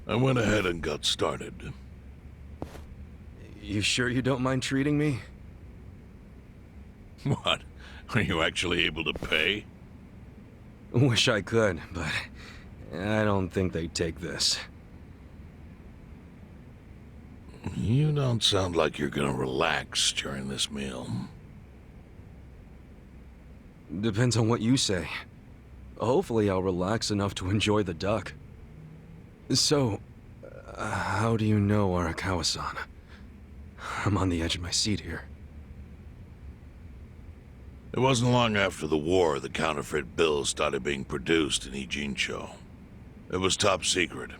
I went ahead and got started. You sure you don't mind treating me? What? Are you actually able to pay? Wish I could, but I don't think they'd take this. You don't sound like you're gonna relax during this meal. Depends on what you say. Hopefully I'll relax enough to enjoy the duck. So, how do you know Arakawa-san? I'm on the edge of my seat here. It wasn't long after the war the counterfeit bills started being produced in Ijincho. It was top secret.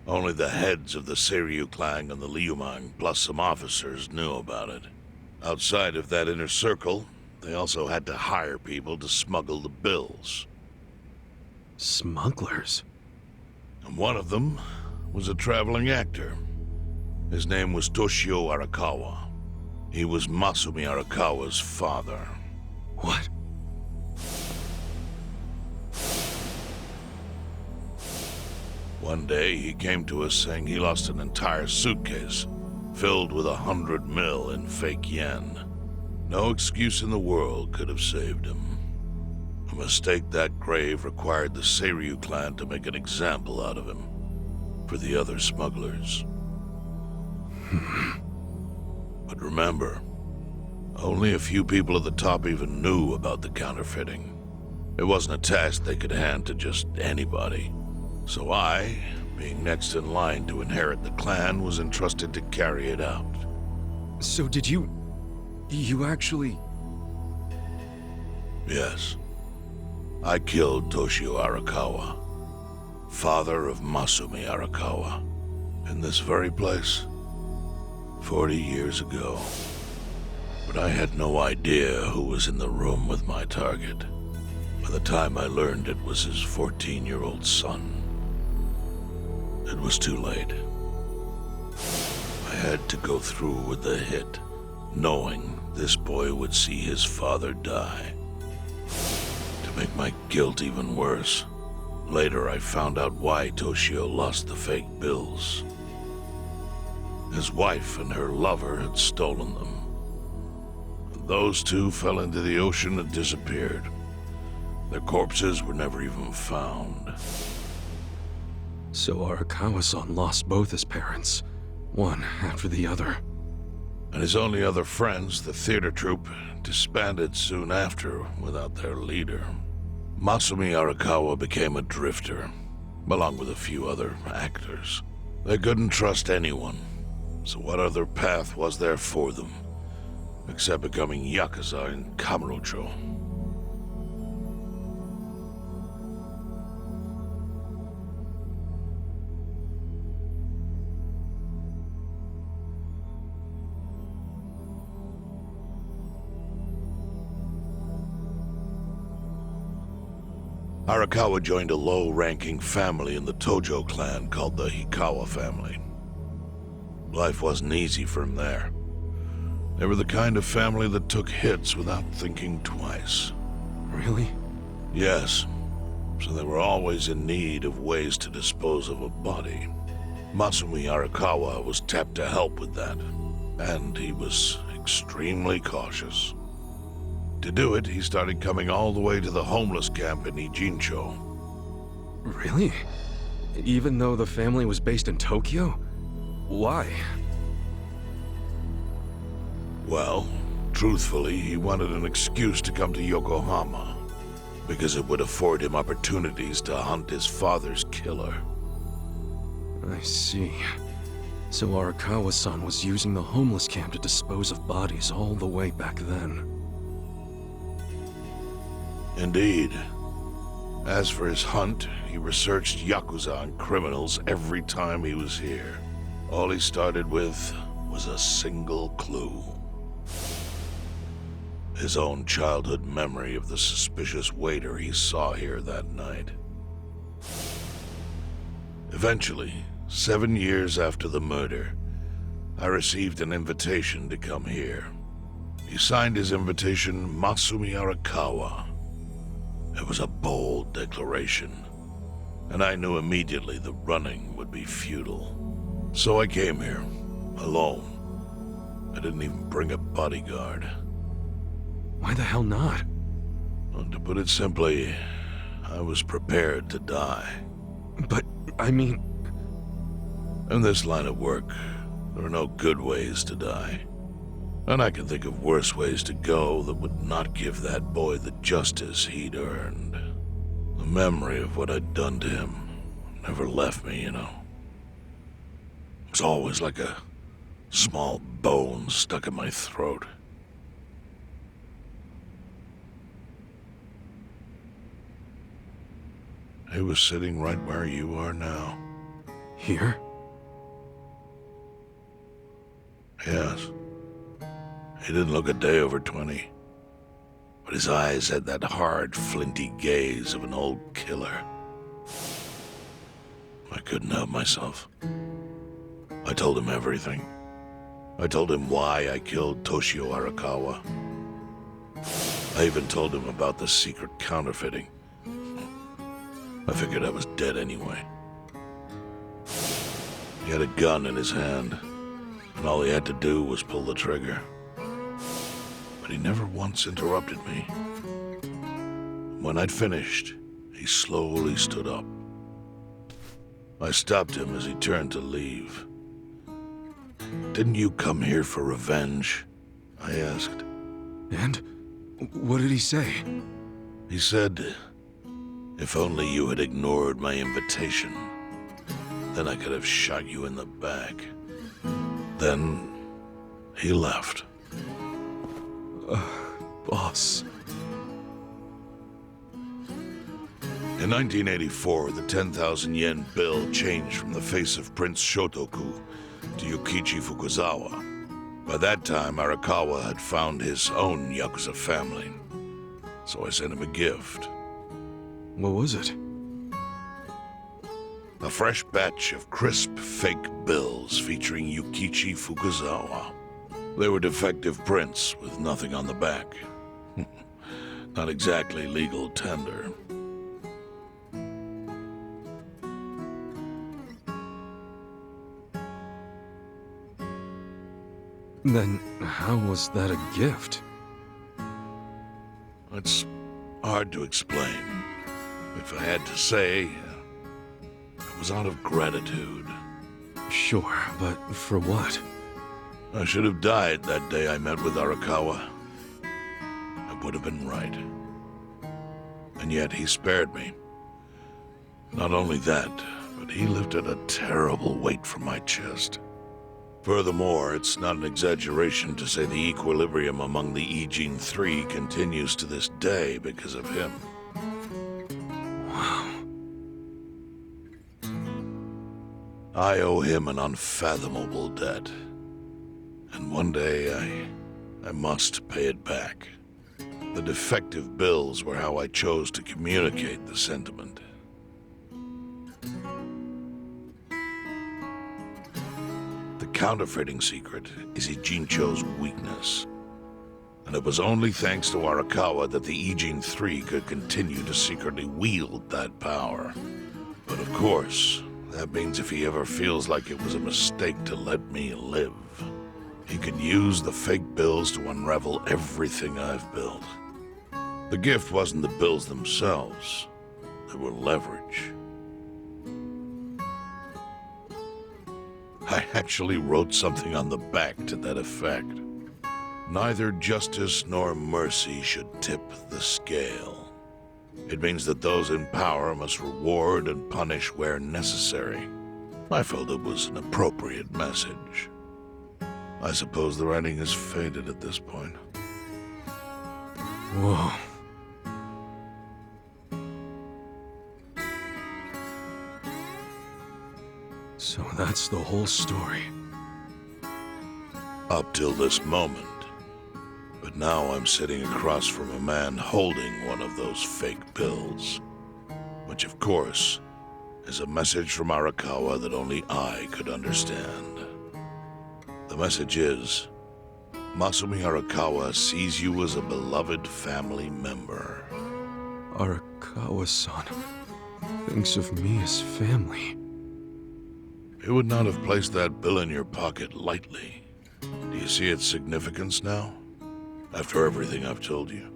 Only the heads of the Seiryu clan and the Liumang, plus some officers, knew about it. Outside of that inner circle, they also had to hire people to smuggle the bills. Smugglers? And one of them was a traveling actor. His name was Toshio Arakawa. He was Masumi Arakawa's father. What? One day, he came to us saying he lost an entire suitcase filled with 100 mil in fake yen. No excuse in the world could have saved him. A mistake that grave required the Seiryu clan to make an example out of him for the other smugglers. But remember, only a few people at the top even knew about the counterfeiting. It wasn't a task they could hand to just anybody. So I, being next in line to inherit the clan, was entrusted to carry it out. So did you actually... Yes. I killed Toshio Arakawa, father of Masumi Arakawa, in this very place, 40 years ago. But I had no idea who was in the room with my target. By the time I learned it was his 14-year-old son, it was too late. I had to go through with the hit, knowing this boy would see his father die. To make my guilt even worse, later I found out why Toshio lost the fake bills. His wife and her lover had stolen them. Those two fell into the ocean and disappeared. Their corpses were never even found. So Arakawa-san lost both his parents, one after the other. And his only other friends, the theater troupe, disbanded soon after without their leader. Masumi Arakawa became a drifter, along with a few other actors. They couldn't trust anyone, so what other path was there for them, except becoming Yakuza in Kamurocho? Arakawa joined a low-ranking family in the Tojo clan called the Hikawa family. Life wasn't easy for him there. They were the kind of family that took hits without thinking twice. Really? Yes. So they were always in need of ways to dispose of a body. Masumi Arakawa was tapped to help with that, and he was extremely cautious. To do it, he started coming all the way to the homeless camp in Ijincho. Really? Even though the family was based in Tokyo? Why? Well, truthfully, he wanted an excuse to come to Yokohama, because it would afford him opportunities to hunt his father's killer. I see. So Arakawa-san was using the homeless camp to dispose of bodies all the way back then. Indeed. As for his hunt, he researched Yakuza and criminals every time he was here. All he started with was a single clue. His own childhood memory of the suspicious waiter he saw here that night. Eventually, 7 years after the murder, I received an invitation to come here. He signed his invitation Masumi Arakawa. It was a bold declaration. and I knew immediately the running would be futile. So I came here, alone. I didn't even bring a bodyguard. Why the hell not? Well, to put it simply, I was prepared to die. But, I mean... In this line of work, there are no good ways to die. And I can think of worse ways to go that would not give that boy the justice he'd earned. The memory of what I'd done to him never left me, you know. It was always like a small bone stuck in my throat. He was sitting right where you are now. Here? Yes. He didn't look a day over 20. But his eyes had that hard, flinty gaze of an old killer. I couldn't help myself. I told him everything. I told him why I killed Toshio Arakawa. I even told him about the secret counterfeiting. I figured I was dead anyway. He had a gun in his hand, and all he had to do was pull the trigger. But he never once interrupted me. When I'd finished, he slowly stood up. I stopped him as he turned to leave. "Didn't you come here for revenge?" I asked. And? What did he say? He said, "If only you had ignored my invitation, then I could have shot you in the back." Then he left. Boss. In 1984, the 10,000 yen bill changed from the face of Prince Shotoku to Yukichi Fukuzawa. By that time, Arakawa had found his own Yakuza family, so I sent him a gift. What was it? A fresh batch of crisp, fake bills featuring Yukichi Fukuzawa. They were defective prints with nothing on the back. Not exactly legal tender. Then how was that a gift? It's hard to explain. If I had to say, it was out of gratitude. Sure, but for what? I should have died that day I met with Arakawa. I would have been right. And yet he spared me. Not only that, but he lifted a terrible weight from my chest. Furthermore, it's not an exaggeration to say the equilibrium among the E-Gene 3 continues to this day because of him. Wow. I owe him an unfathomable debt. And one day, I must pay it back. The defective bills were how I chose to communicate the sentiment. The counterfeiting secret is Ijincho's weakness. And it was only thanks to Arakawa that the E-Gene 3 could continue to secretly wield that power. But of course, that means if he ever feels like it was a mistake to let me live, he could use the fake bills to unravel everything I've built. The gift wasn't the bills themselves. They were leverage. I actually wrote something on the back to that effect. Neither justice nor mercy should tip the scale. It means that those in power must reward and punish where necessary. I felt it was an appropriate message. I suppose the writing has faded at this point. Whoa. So that's the whole story. Up till this moment. But now I'm sitting across from a man holding one of those fake bills. Which, of course, is a message from Arakawa that only I could understand. The message is, Masumi Arakawa sees you as a beloved family member. Arakawa-san. thinks of me as family. He would not have placed that bill in your pocket lightly. Do you see its significance now? After everything I've told you?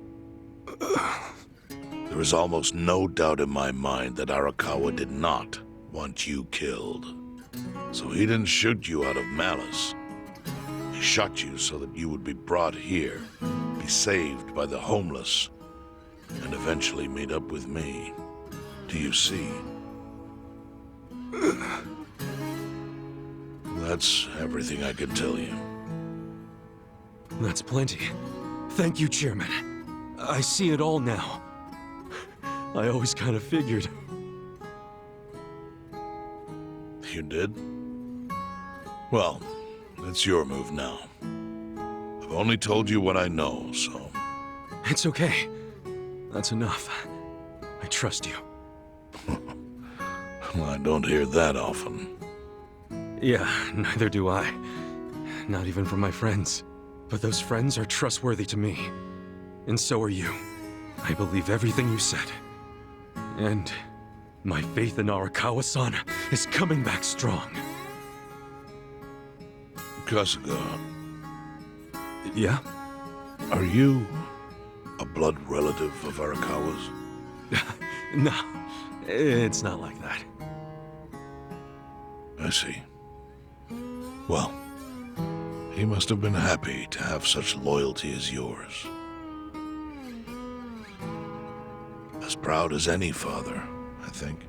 There is almost no doubt in my mind that Arakawa did not want you killed. So he didn't shoot you out of malice. He shot you so that you would be brought here, be saved by the homeless, and eventually meet up with me. Do you see? That's everything I can tell you. That's plenty. Thank you, Chairman. I see it all now. I always kind of figured. You did? Well, it's your move now. I've only told you what I know, so... It's okay. That's enough. I trust you. Well, I don't hear that often. Yeah, neither do I. Not even from my friends. But those friends are trustworthy to me. And so are you. I believe everything you said. And my faith in Arakawa-san is coming back strong. Kasuga, Yeah? are you a blood relative of Arakawa's? No, it's not like that. I see. Well, he must have been happy to have such loyalty as yours. As proud as any father, I think.